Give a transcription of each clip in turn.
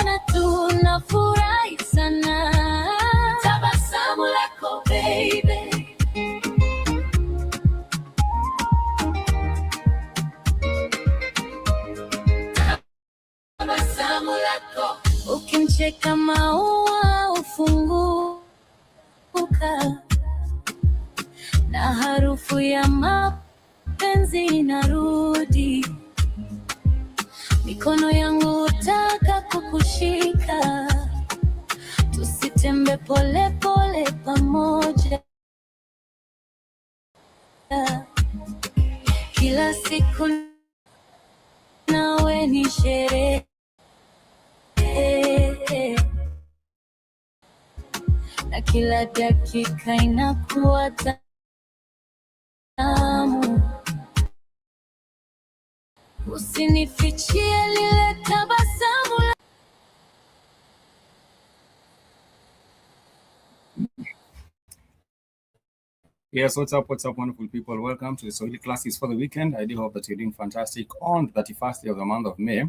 kukuona tu nafurahi sana. Tabasamu lako baby, tabasamu lako. Ukimcheka maua ufunguka, na harufu ya mapenzi inarudi. Mikono yangu hutaka kukushika, tusitembe pole pole pamoja. Kila siku nawe ni sherehe, na kila dakika inakuwa tamu. Usinifichie lile tabasamu. Yes, what's up, wonderful people? Welcome to the Swahili classes for the weekend. I do hope that you're doing fantastic on the 31st day of the month of May.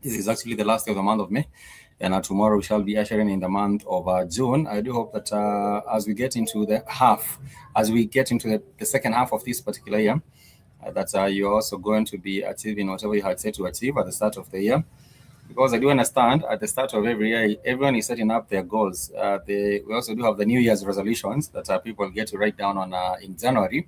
This is actually the last day of the month of May, and tomorrow we shall be ushering in the month of June. I do hope that as we get into the second half of this particular year, that you're also going to be achieving whatever you had set to achieve at the start of the year. Because I do understand at the start of every year, everyone is setting up their goals. We also do have the New Year's resolutions that people get to write down on in January.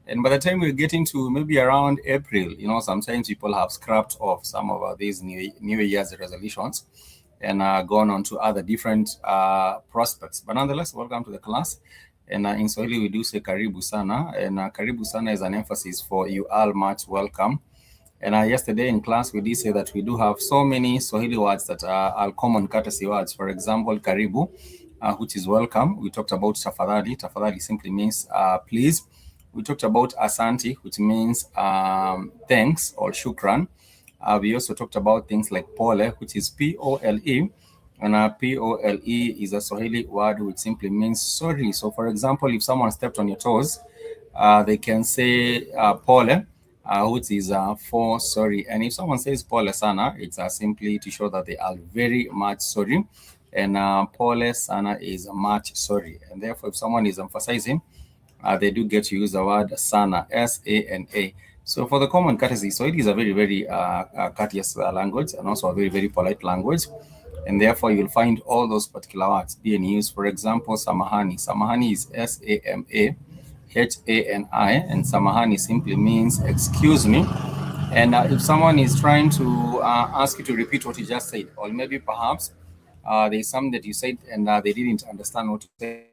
And by the time we get into maybe around April, sometimes people have scrapped off some of these New Year's resolutions and gone on to other different prospects. But nonetheless, welcome to the class. And in Swahili, we do say karibu sana. And karibu sana is an emphasis for you all much welcome. And yesterday in class, we did say that we do have so many Swahili words that are common courtesy words. For example, karibu, which is welcome. We talked about tafadhali. Tafadhali simply means please. We talked about asante, which means thanks or shukran. We also talked about things like pole, which is P-O-L-E. And P-O-L-E is a Swahili word which simply means sorry. So, for example, if someone stepped on your toes, they can say pole, which is for sorry. And if someone says pole sana, it's simply to show that they are very much sorry. And pole sana is much sorry. And therefore, if someone is emphasizing, they do get to use the word sana, S-A-N-A. So for the common courtesy, so it is a very, very courteous language and also a very, very polite language. And therefore, you'll find all those particular words being used. For example, samahani. Samahani is S-A-M-A. H-A-N-I, and samahani simply means excuse me. And if someone is trying to ask you to repeat what you just said, or maybe perhaps there's something that you said and they didn't understand what you said,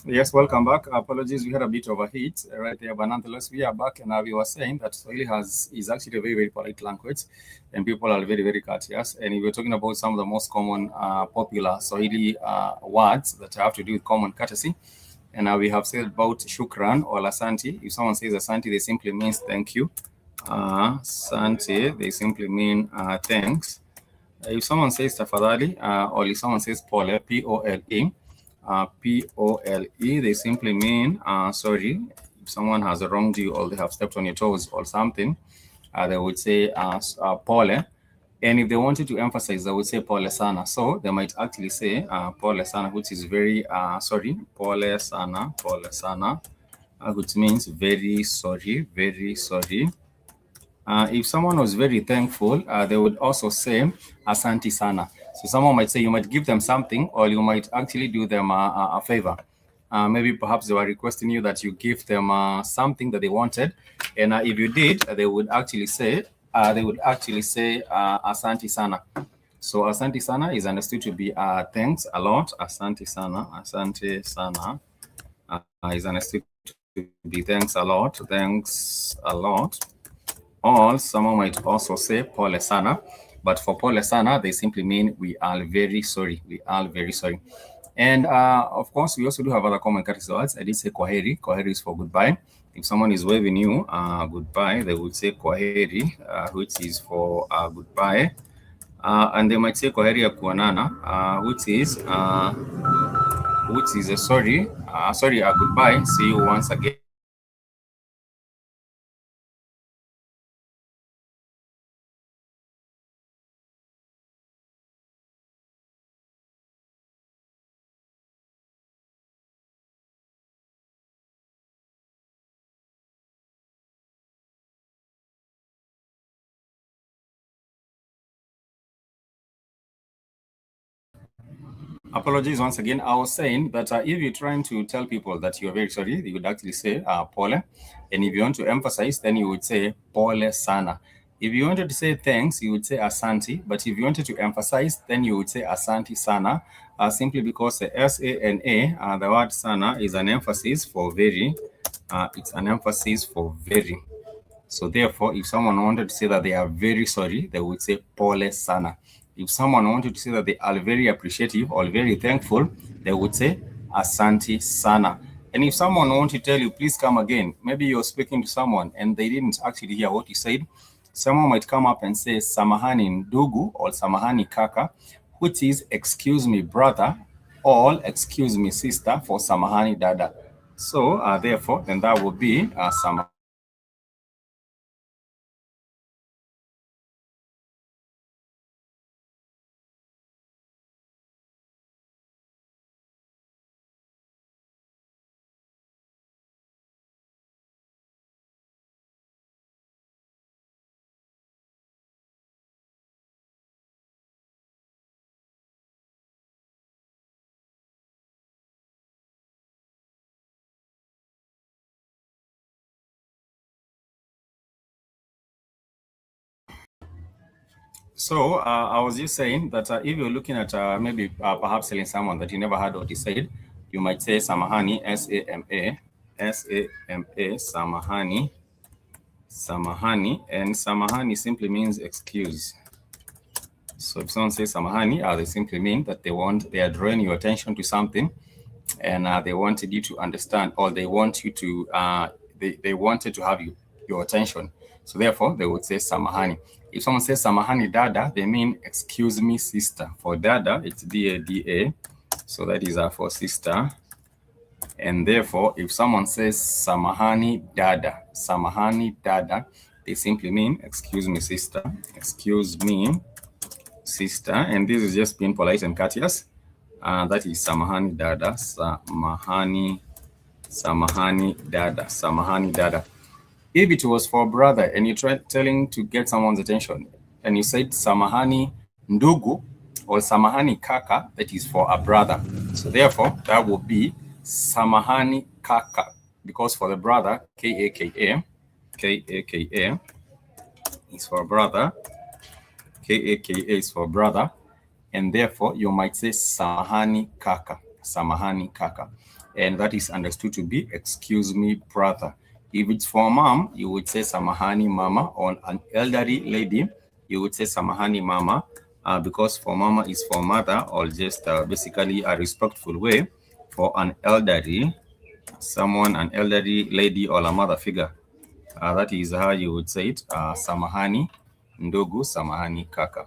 Yes, welcome back. Apologies, we had a bit of a heat right there, but nonetheless, we are back, and we were saying that Swahili is actually a very, very polite language, and people are very, very courteous. And we were talking about some of the most common, popular Swahili words that have to do with common courtesy. And we have said about shukran or asante. If someone says asante, they simply means thank you. Asante, they simply mean thanks. If someone says tafadhali, or if someone says pole, P-O-L-E, P-O-L-E, they simply mean sorry. If someone has wronged you or they have stepped on your toes or something, they would say pole. And if they wanted to emphasize, they would say pole sana. So they might actually say pole sana, which is very sorry. Pole sana, which means very sorry, very sorry. If someone was very thankful, they would also say asante sana. So someone might say you might give them something, or you might actually do them a favor. Maybe perhaps they were requesting you that you give them something that they wanted, and if you did, they would actually say asante sana. So asante sana is understood to be thanks a lot. Asante sana is understood to be thanks a lot. Thanks a lot. Or someone might also say pole sana, but for pole sana, they simply mean we are very sorry. We are very sorry. And of course, we also do have other common courtesy words. I did say kwaheri. Kwaheri is for goodbye. If someone is waving you goodbye, they would say kwaheri, which is for goodbye. And they might say kwaheri ya kuonana, which is a sorry, goodbye. See you once again. Apologies once again. I was saying that if you're trying to tell people that you're very sorry, you would actually say pole. And if you want to emphasize, then you would say pole sana. If you wanted to say thanks, you would say asante. But if you wanted to emphasize, then you would say asante sana, simply because the S-A-N-A, the word sana, is an emphasis for very. It's an emphasis for very. So therefore, if someone wanted to say that they are very sorry, they would say pole sana. If someone wanted to say that they are very appreciative or very thankful, they would say asante sana. And if someone wanted to tell you, please come again, maybe you're speaking to someone and they didn't actually hear what you said, someone might come up and say samahani ndugu or samahani kaka, which is excuse me brother or excuse me sister for samahani dada. So therefore, then that would be samahani. So I was just saying that if you're looking at maybe perhaps telling someone that you never heard what he said, you might say samahani, S-A-M-A, samahani, and samahani simply means excuse. So if someone says samahani, they simply mean that they are drawing your attention to something, and they wanted you to understand, or they want you to, they wanted to have your attention. So therefore, they would say samahani. If someone says samahani dada, they mean excuse me sister. For dada, it's D-A-D-A. So that is for sister. And therefore, if someone says samahani dada, they simply mean excuse me sister. Excuse me sister. And this is just being polite and courteous. That is samahani dada, samahani dada. If it was for a brother and you're telling to get someone's attention and you said samahani ndugu or samahani kaka, that is for a brother. So therefore, that would be samahani kaka, because for the brother, K-A-K-A is for brother, K-A-K-A is for brother, and therefore you might say samahani kaka. and that is understood to be excuse me, brother. If it's for mom, you would say samahani mama. On an elderly lady, you would say samahani mama, because for mama is for mother, or just basically a respectful way for an elderly, an elderly lady or a mother figure. That is how you would say it. Samahani ndugu, samahani kaka.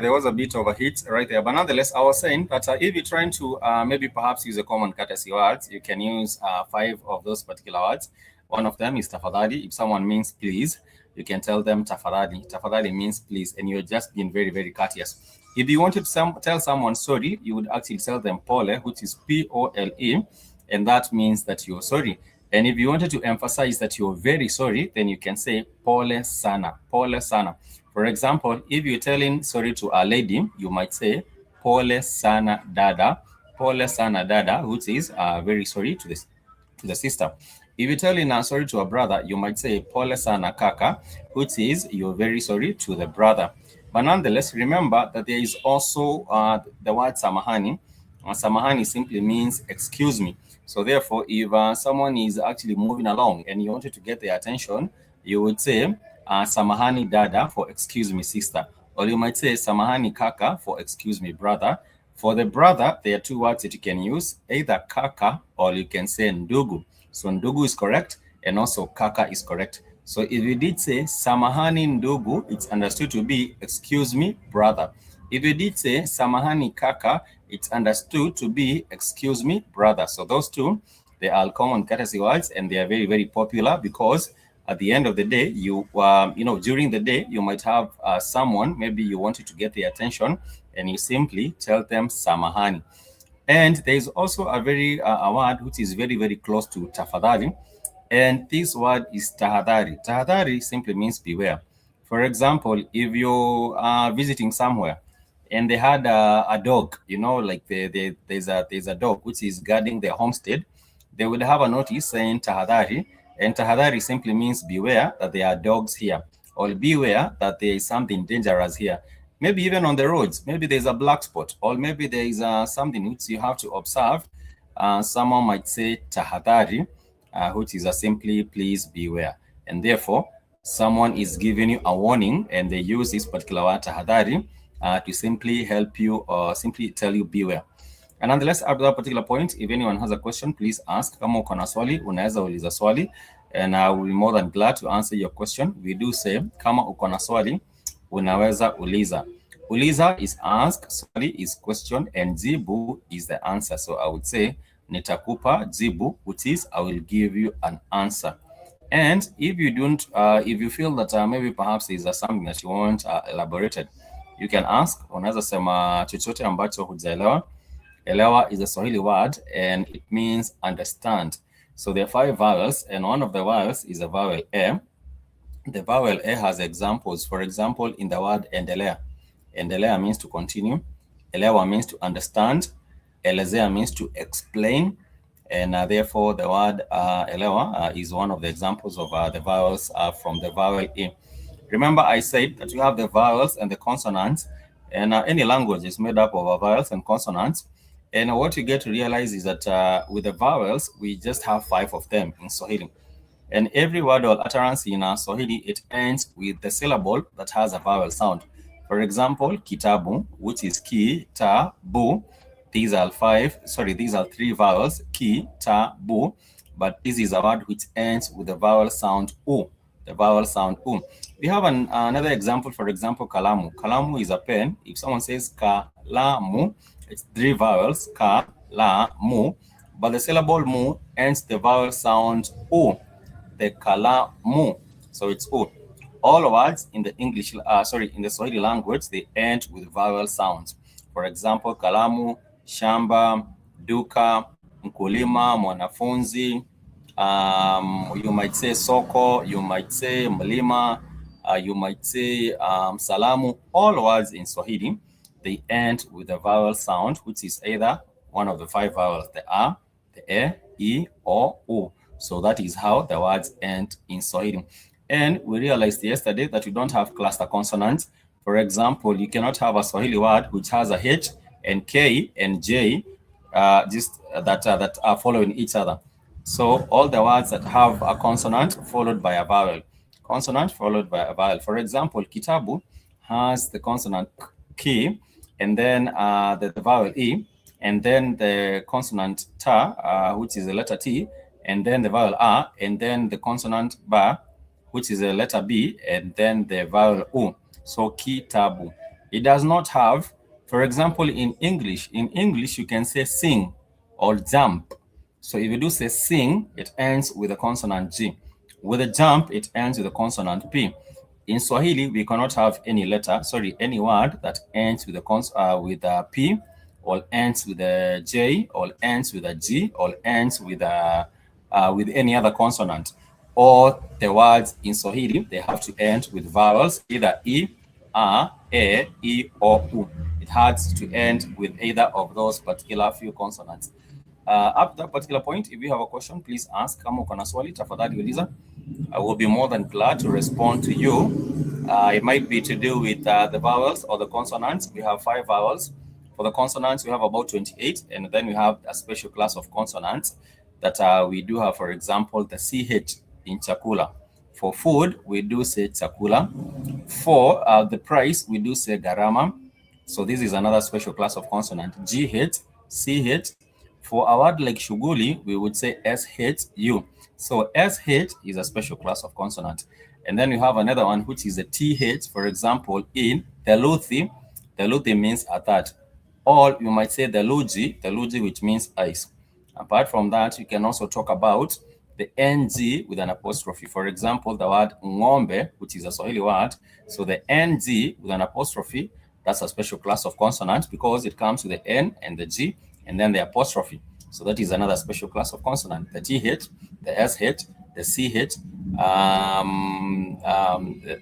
There was a bit of a hit right there, but nonetheless, I was saying that if you're trying to maybe perhaps use a common courtesy words, you can use 5 of those particular words. One of them is tafadhali. If someone means please, you can tell them tafadhali. Tafadhali means please, and you're just being very, very courteous. If you wanted to tell someone sorry, you would actually tell them pole, which is Pole, and that means that you're sorry. And if you wanted to emphasize that you're very sorry, then you can say pole sana, pole sana. For example, if you're telling sorry to a lady, you might say pole sana dada, which is very sorry to the sister. If you're telling sorry to a brother, you might say pole sana kaka, which is you're very sorry to the brother. But nonetheless, remember that there is also the word samahani. Samahani simply means excuse me. So therefore, if someone is actually moving along and you wanted to get their attention, you would say samahani dada for excuse me sister. Or you might say samahani kaka for excuse me brother. For the brother, there are 2 words that you can use, either kaka or you can say ndugu. So ndugu is correct and also kaka is correct. So if you did say samahani ndugu, it's understood to be excuse me brother. If you did say samahani kaka, it's understood to be excuse me brother. So those 2, They are common courtesy words, and they are very, very popular because at the end of the day, during the day, you might have someone, maybe you wanted to get their attention, and you simply tell them samahani. And there is also a word which is very, very close to tafadhali, and this word is tahadhari. Tahadhari simply means beware. For example, if you are visiting somewhere and they had a dog, like there's a dog which is guarding their homestead, they would have a notice saying tahadhari, and tahadhari simply means beware that there are dogs here, or beware that there is something dangerous here. Maybe even on the roads, maybe there's a black spot, or maybe there is something which you have to observe. Someone might say tahadhari, which is simply please beware. And therefore, someone is giving you a warning, and they use this particular word tahadhari to simply help you or simply tell you beware. And nonetheless, up to that particular point, if anyone has a question, please ask. Kama uko na swali, unaweza uliza swali, and I will be more than glad to answer your question. We do say, kama uko na swali, unaweza uliza. Uliza is ask, swali is question, and jibu is the answer. So I would say, nitakupa jibu, which is I will give you an answer. And if you feel that maybe perhaps is something that you want elaborated, you can ask. Unaweza sema chochote ambacho hujaelewa. Elewa is a Swahili word, and it means understand. So there are 5 vowels, and one of the vowels is a vowel A. The vowel A has examples. For example, in the word endelea. Endelea means to continue. Elewa means to understand. Elezea means to explain. And therefore, the word elewa is one of the examples of the vowels from the vowel A. Remember, I said that you have the vowels and the consonants, and any language is made up of vowels and consonants. And what you get to realize is that with the vowels, we just have 5 of them in Swahili. And every word or utterance in Swahili, it ends with the syllable that has a vowel sound. For example, kitabu, which is ki, ta, bu. These are 3 vowels, ki, ta, bu. But this is a word which ends with the vowel sound u. The vowel sound u. We have another example. For example, kalamu. Kalamu is a pen. If someone says kalamu, it's 3 vowels, ka, la, mu, but the syllable mu ends the vowel sound u, the kalamu. So it's u. All words in the in the Swahili language, they end with vowel sounds. For example, kalamu, shamba, duka, mkulima, mwanafunzi. You might say soko, you might say mlima, you might say salamu. All words in Swahili, they end with a vowel sound, which is either one of the 5 vowels, the a, the e, or u. So that is how the words end in Swahili. And we realized yesterday that you don't have cluster consonants. For example, you cannot have a Swahili word which has a H and K and J that are following each other. So all the words that have a consonant followed by a vowel. Consonant followed by a vowel. For example, kitabu has the consonant ki, and then the vowel e, and then the consonant ta, which is the letter T, and then the vowel a, and then the consonant ba, which is the letter B, and then the vowel u. So kitabu. It does not have, for example, in English you can say sing or jump. So if you do say sing, it ends with the consonant G. With a jump, it ends with the consonant P. In Swahili, we cannot have any word that ends with a P, or ends with a J, or ends with a G, or ends with any other consonant. Or the words in Swahili, they have to end with vowels, either E, A, E, or U. It has to end with either of those particular few consonants. Up to that particular point, if you have a question, please ask. Kama uko na swali, tafadhali uliza. I will be more than glad to respond to you. It might be to do with the vowels or the consonants. We have 5 vowels. For the consonants, we have about 28, and then we have a special class of consonants that we do have, for example, the CH in chakula. For food, we do say chakula. For the price, we do say garama. So this is another special class of consonant. GH, CH. For a word like shughuli, we would say SHU. So SH is a special class of consonant. And then we have another one, which is a TH. For example, in theluthi means a third. Or you might say theluji, which means ice. Apart from that, you can also talk about the NG with an apostrophe. For example, the word ng'ombe, which is a Swahili word. So the NG with an apostrophe, that's a special class of consonant because it comes with the N and the G and then the apostrophe. So that is another special class of consonant. The TH, the SH, the CH,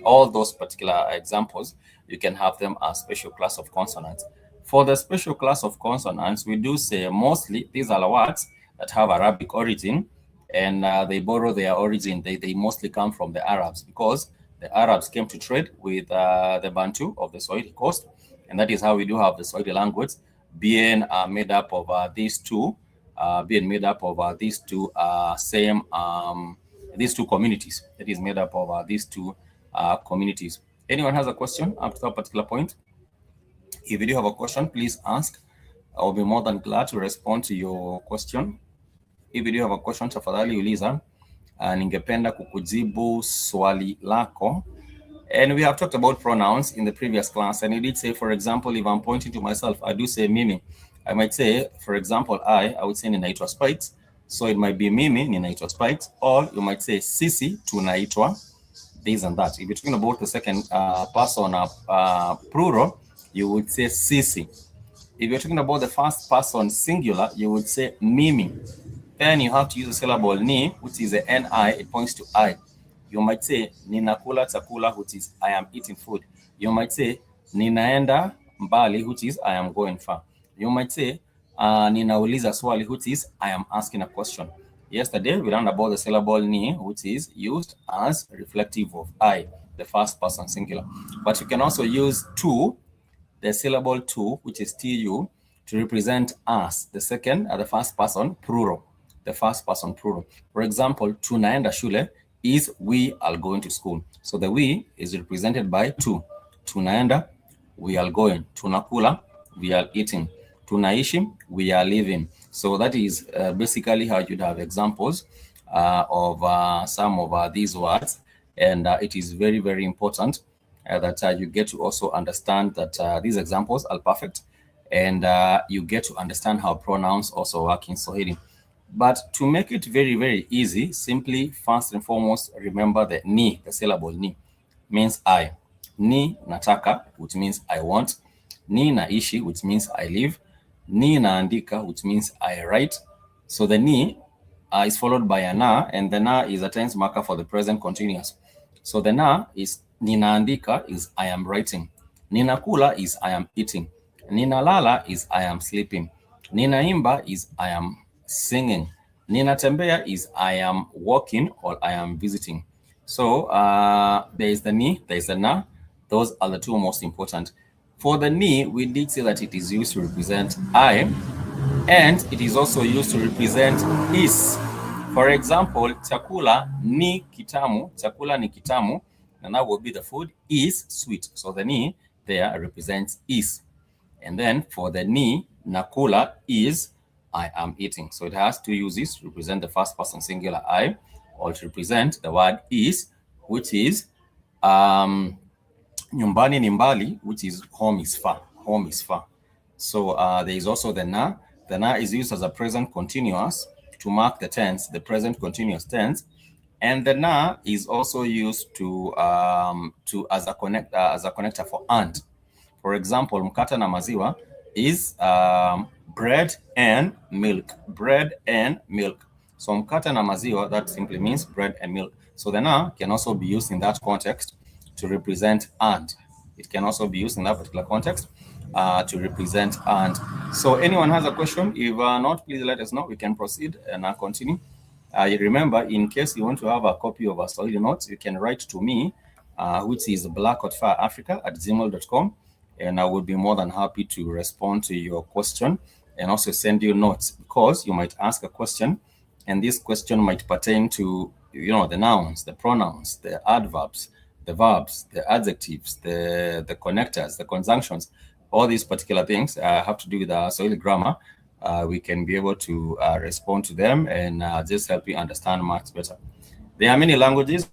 all those particular examples, you can have them as special class of consonants. For the special class of consonants, we do say mostly these are words that have Arabic origin, and they borrow their origin. They mostly come from the Arabs because the Arabs came to trade with the Bantu of the Swahili coast, and that is how we do have the Swahili language being made up of these two these two communities. That is made up of these two communities. Anyone has a question up to that particular point? If you do have a question, please ask. I'll be more than glad to respond to your question. If you do have a question, tafadhali uliza. Ningependa kukujibu swali lako. And we have talked about pronouns in the previous class. And you did say, for example, if I'm pointing to myself, I do say mimi. I might say, for example, I would say ninaitwa Spikes. So it might be mimi, ninaitwa Spikes. Or you might say sisi, tunaitwa this and that. If you're talking about the second person plural, you would say sisi. If you're talking about the first person singular, you would say mimi. Then you have to use the syllable ni, which is the ni, it points to I. You might say ninakula chakula, which is I am eating food. You might say ninaenda mbali, which is I am going far. You might say ninauliza swali, which is I am asking a question. Yesterday, we learned about the syllable ni, which is used as reflective of I, the first person singular. But you can also use tu, the syllable tu, which is tu, to represent us, the second, the first person plural, the first person plural. For example, tunaenda shule is we are going to school. So the we is represented by tu. Tunaenda, we are going. Tunakula, we are eating. Tunaishi, we are living. So that is basically how you'd have examples of some of these words. And it is very, very important that you get to also understand that these examples are perfect, and you get to understand how pronouns also work in Swahili. But to make it very, very easy, simply first and foremost, remember the ni, the syllable ni, means I. Ni nataka, which means I want. Ni naishi, which means I live. Ni naandika, which means I write. So the ni is followed by a na, and the na is a tense marker for the present continuous. So the na is ninaandika is I am writing. Ninakula is I am eating. Ninalala is I am sleeping. Ninaimba is I am singing. Ninatembea is I am walking or I am visiting. So there is the ni, there is the na. Those are the two most important. For the ni, we did say that it is used to represent I, and it is also used to represent is. For example, chakula ni kitamu, chakula ni kitamu, and that would be the food is sweet. So the ni there represents is. And then for the ni, nakula is I am eating. So it has two uses to represent the first person singular I, or to represent the word is, which is nyumbani ni mbali, which is home is far. Home is far. So there is also the na. The na is used as a present continuous to mark the tense, the present continuous tense. And the na is also used to as a connector for and. For example, mkate na maziwa is bread and milk. Bread and milk. So mkate na maziwa, that simply means bread and milk. So the na can also be used in that context to represent and. It can also be used in that particular context to represent and. So anyone has a question? If not, please let us know. We can proceed and continue. Remember, in case you want to have a copy of our Swahili notes, you can write to me, which is BlackHotFireAfrica@gmail.com, and I will be more than happy to respond to your question and also send you notes, because you might ask a question, and this question might pertain to, the nouns, the pronouns, the adverbs, the verbs, the adjectives, the connectors, the conjunctions, all these particular things have to do with Swahili grammar. We can be able to respond to them and just help you understand much better. There are many languages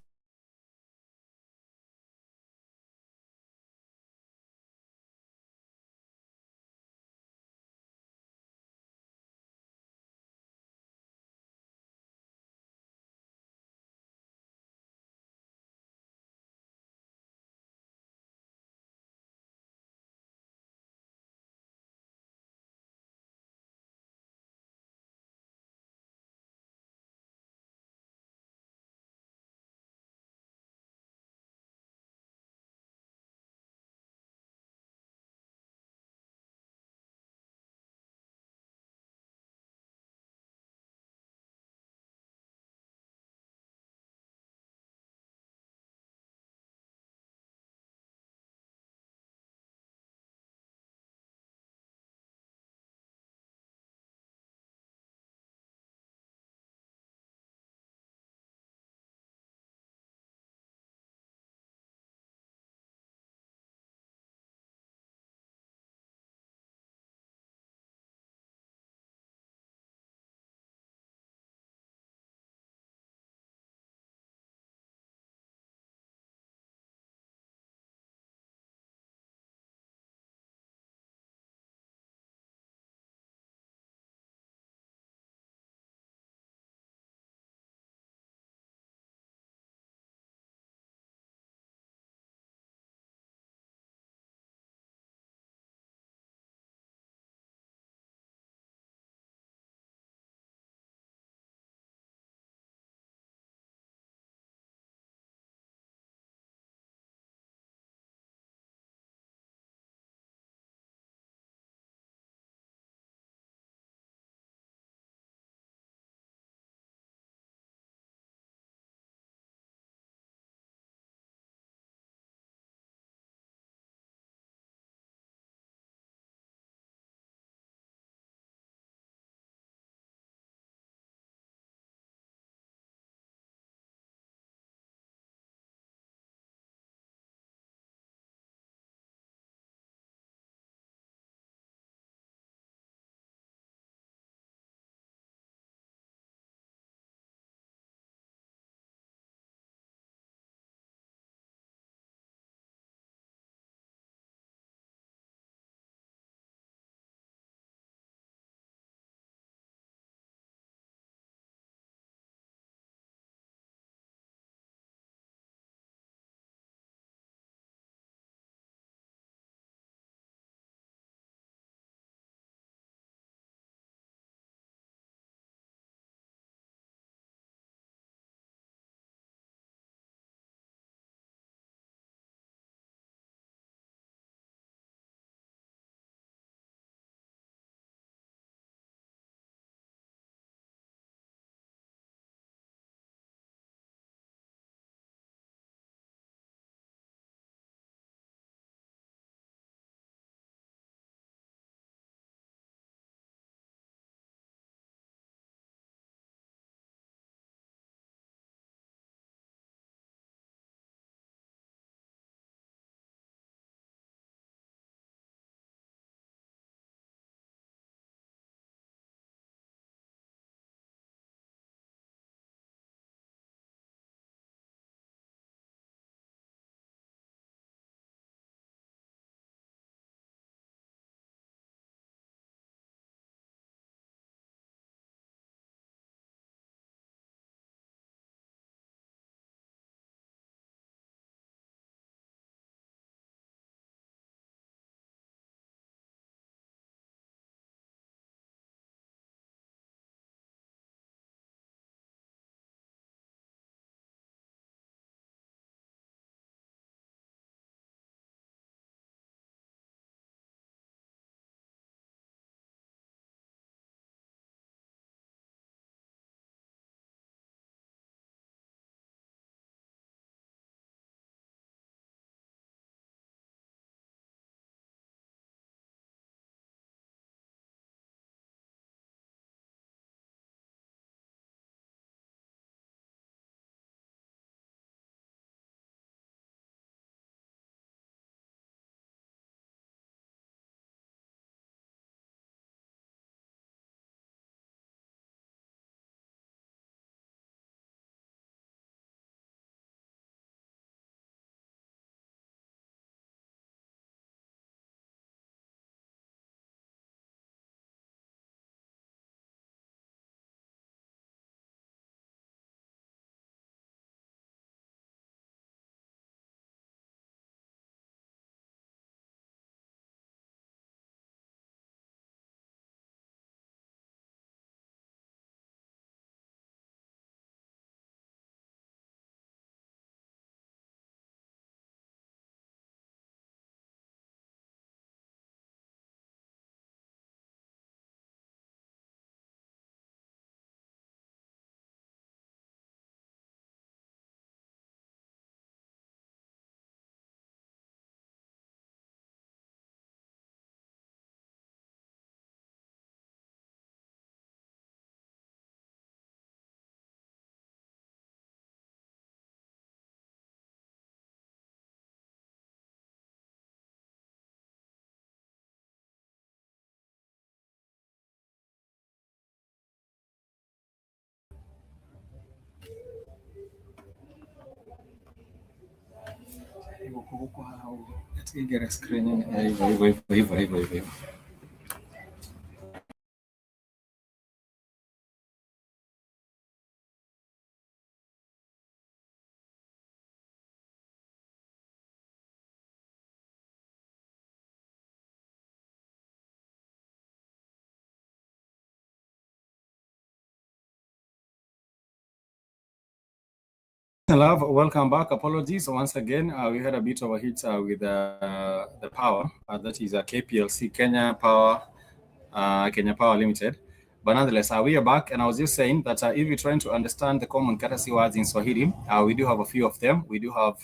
Love, welcome back. Apologies once again. We had a bit of a hit with the power. That is a KPLC, Kenya Power Limited. But nonetheless, we are back, and I was just saying that if you're trying to understand the common courtesy words in Swahili, we do have a few of them. We do have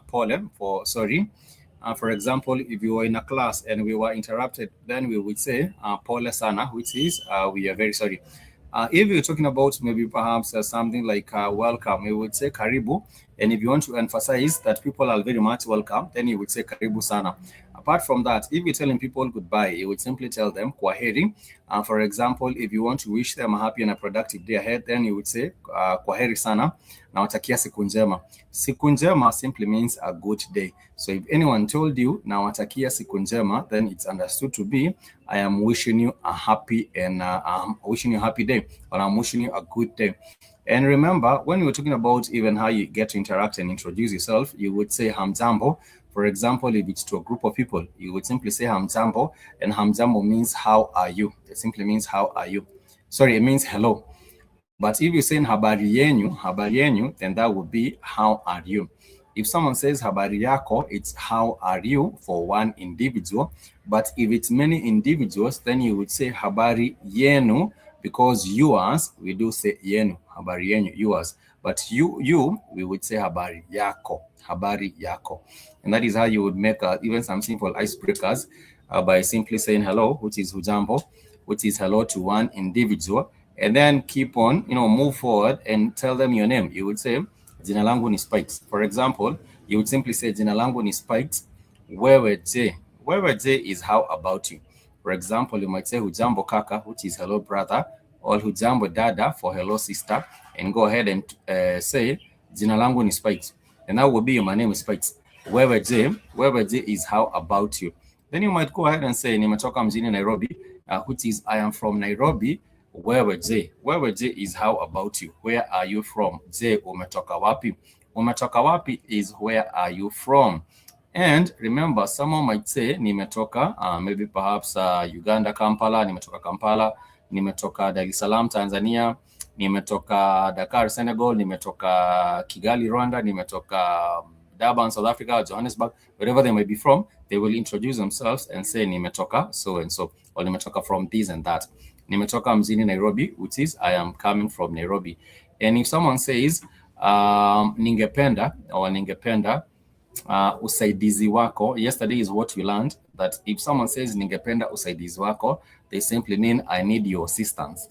pole for sorry. For example, if you were in a class and we were interrupted, then we would say pole sana, which is we are very sorry. If you're talking about maybe perhaps something like welcome, you would say karibu. And if you want to emphasize that people are very much welcome, then you would say karibu sana. Apart from that, if you're telling people goodbye, you would simply tell them kwaheri. For example, if you want to wish them a happy and a productive day ahead, then you would say kwaheri sana. Nawatakia siku njema. Siku njema simply means a good day. So if anyone told you nawatakia siku njema, then it's understood to be I am wishing you a happy and wishing you a happy day, or I'm wishing you a good day. And remember, when you're talking about even how you get to interact and introduce yourself, you would say Hamjambo. For example, if it's to a group of people, you would simply say Hamjambo, and Hamjambo means how are you? It simply means how are you. Sorry, it means hello. But if you're saying habari yenyu, then that would be how are you? If someone says habari yako, it's how are you for one individual. But if it's many individuals, then you would say habari yenu, because yours, we do say yenu, habari yenyu, yours. But you, we would say habari yako. And that is how you would make even some simple icebreakers by simply saying hello, which is hujambo, which is hello to one individual. And then keep on, move forward and tell them your name. You would say, jina langu ni Spikes. For example, you would simply say, jina langu ni Spikes, wewe je. Wewe je is how about you. For example, you might say hujambo kaka, which is hello brother, or hujambo dada for hello sister, and go ahead and say, jina langu ni Spikes. And that would be my name is Spikes. Wewe je is how about you. Then you might go ahead and say, nimetoka mjini Nairobi, which is I am from Nairobi. Wewe je is how about you. Where are you from? Je, umetoka wapi? Umetoka wapi is where are you from? And remember, someone might say nimetoka maybe perhaps Uganda, Kampala, nimetoka Kampala, nimetoka Dar es Salaam, Tanzania, nimetoka Dakar, Senegal, nimetoka Kigali, Rwanda, nimetoka Durban, South Africa, Johannesburg, wherever they may be from. They will introduce themselves and say nimetoka so and so, or nimetoka from this and that. Nimetoka mjini Nairobi, which is I am coming from Nairobi. And if someone says ningependa or ningependa usaidizi wako, yesterday is what we learned, that if someone says ningependa usaidizi wako, they simply mean I need your assistance.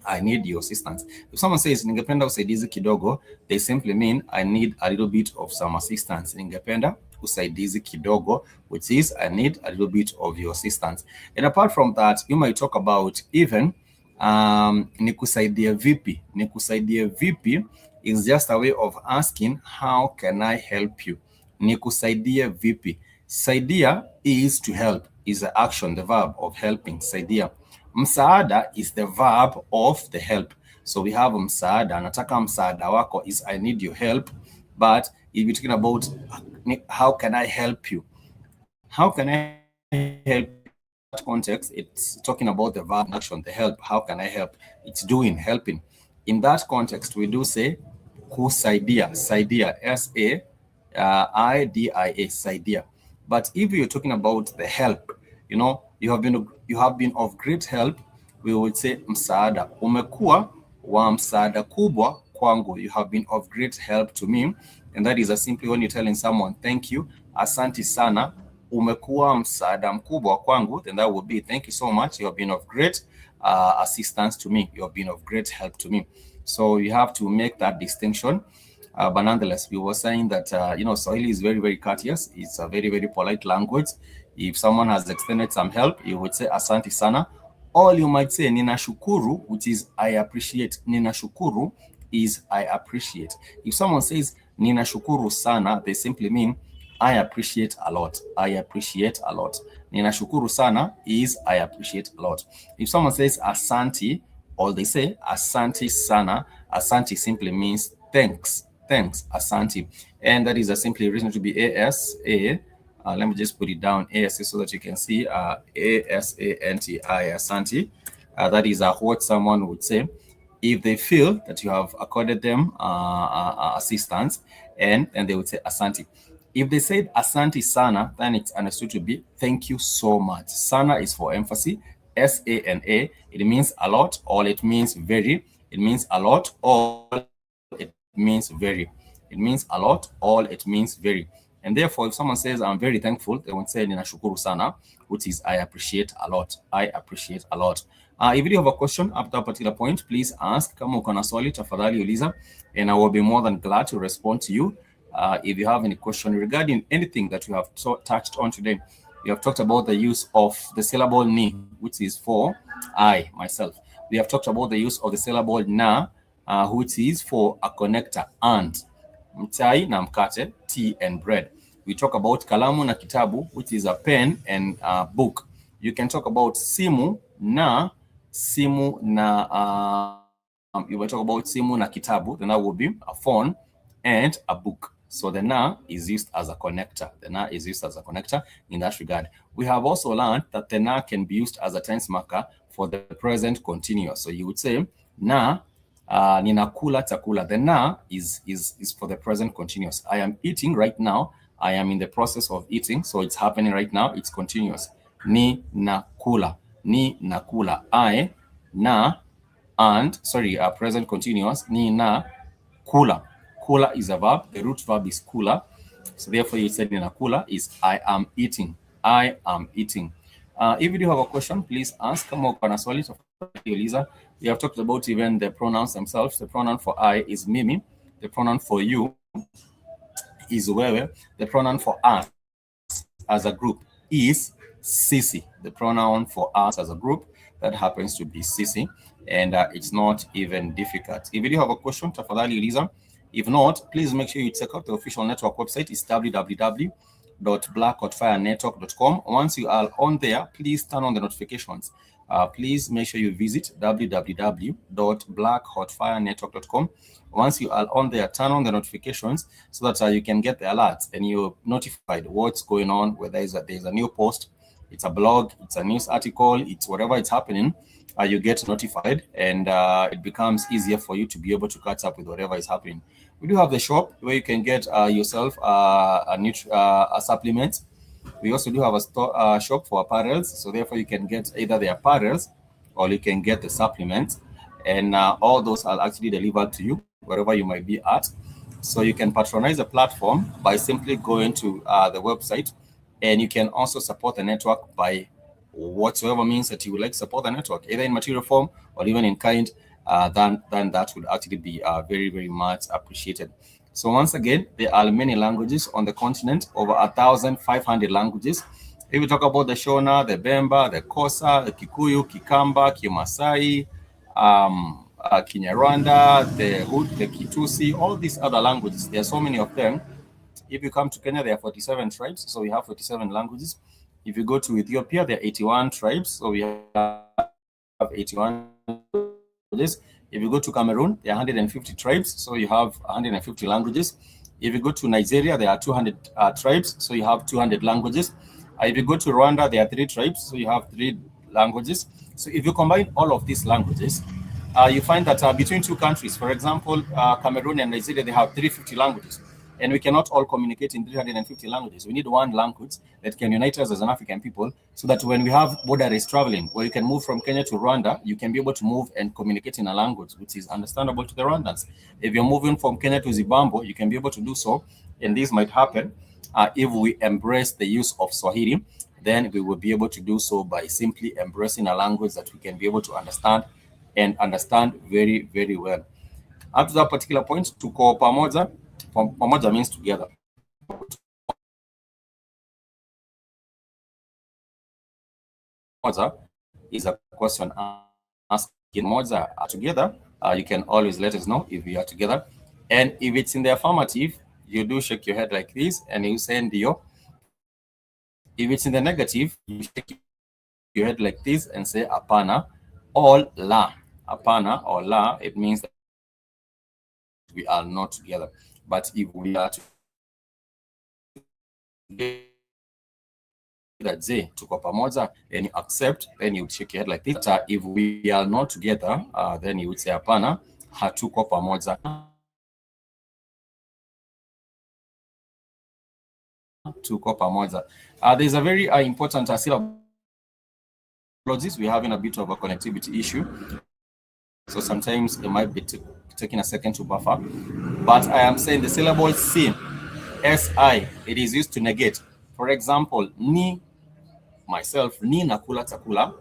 I need your assistance. If someone says ningependa usaidizi kidogo, they simply mean I need a little bit of some assistance. Ningependa usaidizi kidogo, which is I need a little bit of your assistance. And apart from that, you might talk about even nikusaidie vipi. Nikusaidie vipi is just a way of asking how can I help you. Nikusaidie vipi. Saidia is to help, is the action, the verb of helping. Saidia. Msaada is the verb of the help. So we have msaada. Nataka msaada wako is I need your help. But if you're talking about how can I help you? How can I help? In that context, it's talking about the verb action, the help. How can I help? It's doing, helping. In that context, we do say kusaidia, saidia, S-A-I-D-I-A, saidia. But if you're talking about the help, you have been of great help, we would say msaada. Umekuwa wa msaada kubwa kwangu. You have been of great help to me. And that is simply when you're telling someone, thank you, asante sana, umekuwa msaada mkubwa kwangu, then that would be thank you so much. You have been of great assistance to me. You have been of great help to me. So you have to make that distinction. But nonetheless, we were saying that, Swahili is very, very courteous. It's a very, very polite language. If someone has extended some help, you would say asante sana. Or you might say ninashukuru, which is I appreciate. Ninashukuru is I appreciate. If someone says ninashukuru sana, they simply mean I appreciate a lot. I appreciate a lot. Ninashukuru sana is I appreciate a lot. If someone says asante, or they say asante sana, asante simply means thanks. Thanks, asante. And that is simply written to be A-S-A. Let me just put it down, A-S-A, so that you can see A-S-A-N-T-I, asante. That is what someone would say if they feel that you have accorded them assistance, and they would say asante. If they said asante sana, then it's understood to be thank you so much. Sana is for emphasis. S-A-N-A. It means a lot, or it means very. It means a lot, or it means very. It means a lot, or it means very. And therefore, if someone says, I'm very thankful, they would say, ninashukuru sana, which is I appreciate a lot. I appreciate a lot. If you have a question up to a particular point, please ask. Kama uko na swali, tafadhali uliza, and I will be more than glad to respond to you. If you have any question regarding anything that we have touched on today, we have talked about the use of the syllable ni, which is for I, myself. We have talked about the use of the syllable na, which is for a connector, and mchai na mkate, tea and bread. We talk about kalamu na kitabu, which is a pen and a book. You can talk about simu na you will talk about simu na kitabu, then that will be a phone and a book. So the na is used as a connector. The na is used as a connector in that regard. We have also learned that the na can be used as a tense marker for the present continuous. So you would say na ninakula chakula. The na is for the present continuous. I am eating right now. I am in the process of eating, so it's happening right now. It's continuous. Ni nakula. Ni nakula. I na and present continuous. Ni na kula. Kula is a verb. The root verb is kula. So therefore, you said ninakula is I am eating. I am eating. If you do have a question, please ask. Kama uko na swali, Eliza. We have talked about even the pronouns themselves. The pronoun for I is mimi. The pronoun for you is wewe. The pronoun for us as a group is sisi. The pronoun for us as a group, that happens to be sisi. And it's not even difficult. If you do have a question, tafadhali Eliza. If not, please make sure you check out the official network website. It's www.blackhotfirenetwork.com. Once you are on there, please turn on the notifications. Please make sure you visit www.blackhotfirenetwork.com. Once you are on there, turn on the notifications so that you can get the alerts and you're notified what's going on, whether there's a new post, it's a blog, it's a news article, it's whatever it's happening. You get notified, and it becomes easier for you to be able to catch up with whatever is happening. We do have the shop where you can get yourself a supplement. We also do have a shop for apparels, so therefore you can get either the apparels or you can get the supplements, and all those are actually delivered to you wherever you might be at. So you can patronize the platform by simply going to the website, and you can also support the network by whatsoever means that you would like to support the network, either in material form or even in kind. Then that would actually be very, very much appreciated. So once again, there are many languages on the continent, over 1,500 languages. If we talk about the Shona, the Bemba, the Kosa, the Kikuyu, Kikamba, Kimasai, Kinyarwanda, the Hood, the Kitusi, all these other languages, there are so many of them. If you come to Kenya, there are 47 tribes, so we have 47 languages. If you go to Ethiopia, there are 81 tribes, so we have 81 languages. If you go to Cameroon, there are 150 tribes, so you have 150 languages. If you go to Nigeria, there are 200 tribes, so you have 200 languages. If you go to Rwanda, there are 3 tribes, so you have 3 languages. So if you combine all of these languages, you find that between 2 countries, for example, Cameroon and Nigeria, they have 350 languages. And we cannot all communicate in 350 languages. We need one language that can unite us as an African people, so that when we have border race traveling, where you can move from Kenya to Rwanda, you can be able to move and communicate in a language which is understandable to the Rwandans. If you're moving from Kenya to Zimbabwe, you can be able to do so. And this might happen if we embrace the use of Swahili. Then we will be able to do so by simply embracing a language that we can be able to understand and understand very, very well. Up to that particular point, tuko pamoja. Pamoja means together. Is a question asking moja together. You can always let us know if we are together. And if it's in the affirmative, you do shake your head like this and you say ndio. If it's in the negative, you shake your head like this and say apana or la. Apana or la, it means that we are not together. But if we are together, tuko pamoja, then you accept, then you shake your head like this. If we are not together, then you would say hapana, hatuko pamoja. Tuko pamoja. There's a very important syllable. We're having a bit of a connectivity issue, so sometimes it might be taking a second to buffer. But I am saying the syllable si, si, it is used to negate. For example, ni, myself, ni nakula chakula.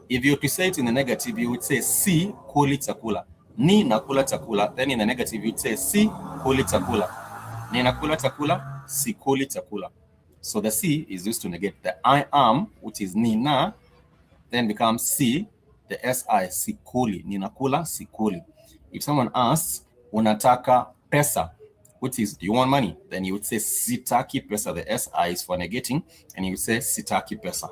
If you were to say it in the negative, you would say si kuli chakula. Ni nakula chakula. Then in the negative, you would say si kuli chakula. Ni nakula chakula, si kuli chakula. So the si is used to negate. The I am, which is ni na, then becomes si, the si, sikuli. Ninakula, sikuli. If someone asks, unataka pesa, which is, do you want money? Then you would say sitaki pesa. The si is for negating, and you would say sitaki pesa.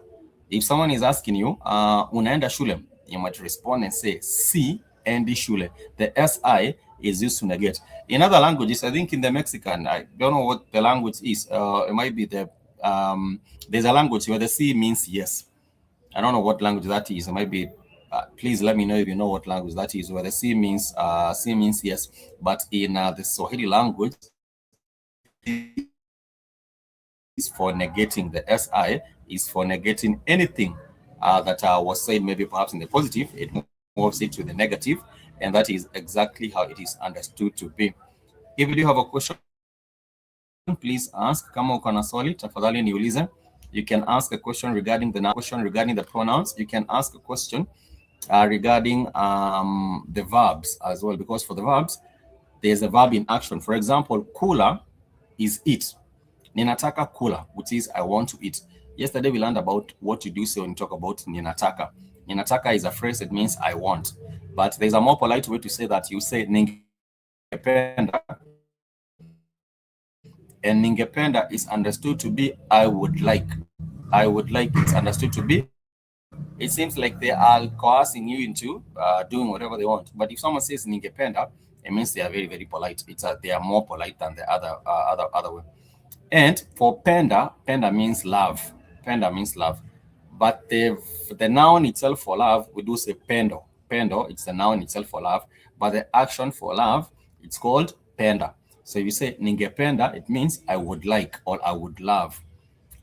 If someone is asking you, unaenda shule, you might respond and say si endi shule. The si is used to negate. In other languages, I think in the Mexican, I don't know what the language is. It might be there's a language where the si means yes. I don't know what language that is. It might be. Please let me know if you know what language that is. Where the C means yes, but in the Swahili language, is for negating. The SI is for negating anything that was said, maybe perhaps in the positive. It moves it to the negative, and that is exactly how it is understood to be. If you do have a question, please ask. Kama uko na swali, tafadhali niulize. You can ask a question regarding the pronouns. You can ask a question regarding the verbs as well, because for the verbs, there's a verb in action. For example, kula is eat. Ninataka kula, which is I want to eat. Yesterday we learned about what you do say when you talk about ninataka. Ninataka is a phrase that means I want. But there's a more polite way to say that. You say ningependa. And ningependa is understood to be I would like. I would like, it's understood to be. It seems like they are coercing you into doing whatever they want. But if someone says ningependa, it means they are very, very polite. They are more polite than the other way. And for penda, penda means love. Penda means love. But the noun itself for love, we do say pendo. Pendo, it's the noun itself for love. But the action for love, it's called penda. So if you say ningependa, it means I would like or I would love.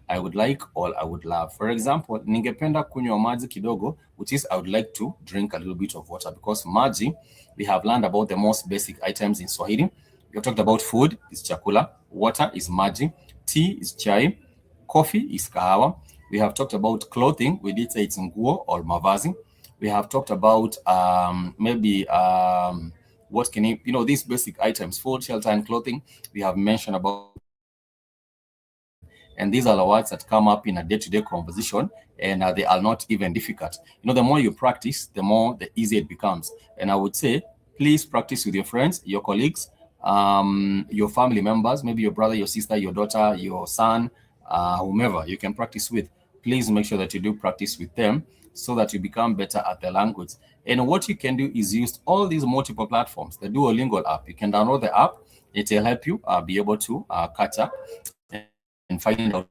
I would like or I would love. For example, ningependa kunywa maji kidogo, which is I would like to drink a little bit of water, because maji, we have learned about the most basic items in Swahili. We have talked about food is chakula, water is maji, tea is chai, coffee is kahawa. We have talked about clothing. We did say it's nguo or mavazi. We have talked about what can these basic items, food, shelter, and clothing. We have mentioned about. And these are the words that come up in a day-to-day conversation, and they are not even difficult. The more you practice, the easier it becomes. And I would say, please practice with your friends, your colleagues, your family members, maybe your brother, your sister, your daughter, your son, whomever you can practice with. Please make sure that you do practice with them so that you become better at the language. And what you can do is use all these multiple platforms. The Duolingo app, you can download the app. It will help you be able to catch up and find out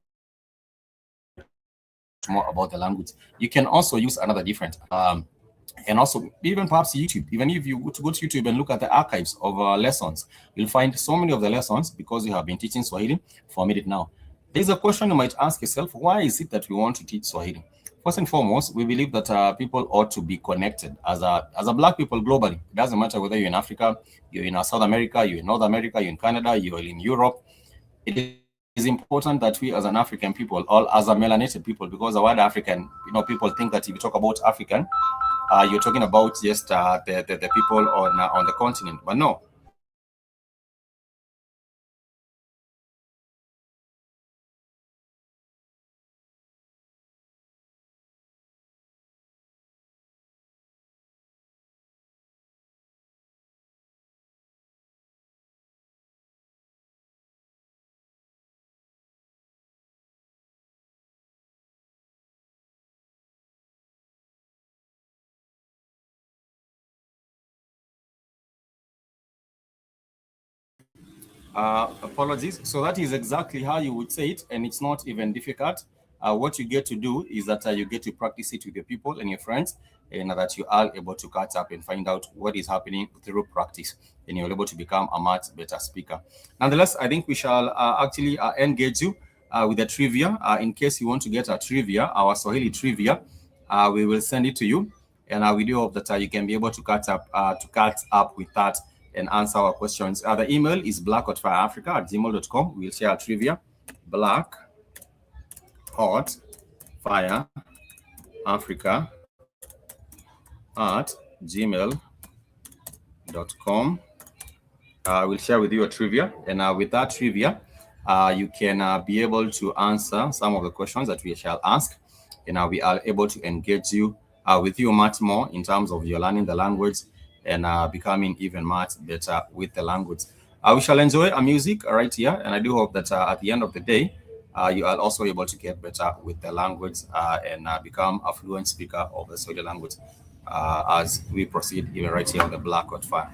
more about the language. You can also use another different, and also even perhaps YouTube. Even if you go to YouTube and look at the archives of lessons, you'll find so many of the lessons, because you have been teaching Swahili for a minute now. There's a question you might ask yourself: why is it that we want to teach Swahili? First and foremost, we believe that people ought to be connected as a Black people globally. It doesn't matter whether you're in Africa, you're in South America, you're in North America, you're in Canada, you're in Europe. It is important that we as an African people, or as a melanated people, because the word African, people think that if you talk about African, you're talking about just the people on the continent. But no, Apologies. So that is exactly how you would say it, and it's not even difficult. What you get to do is that you get to practice it with your people and your friends, and that you are able to catch up and find out what is happening through practice, and you're able to become a much better speaker. Nonetheless, I think we shall actually engage you with the trivia. In case you want to get a trivia, our Swahili trivia, we will send it to you, and we do hope that you can be able to catch up with that and answer our questions. The email is blackhotfireafrica@gmail.com. We'll share a trivia. blackhotfireafrica@gmail.com. We'll share with you a trivia, and with that trivia, you can be able to answer some of the questions that we shall ask, and we are able to engage you with you much more in terms of your learning the language and becoming even much better with the language. We shall enjoy our music right here, and I do hope that at the end of the day, you are also able to get better with the language and become a fluent speaker of the Swahili language as we proceed even right here on the BlackHotFire.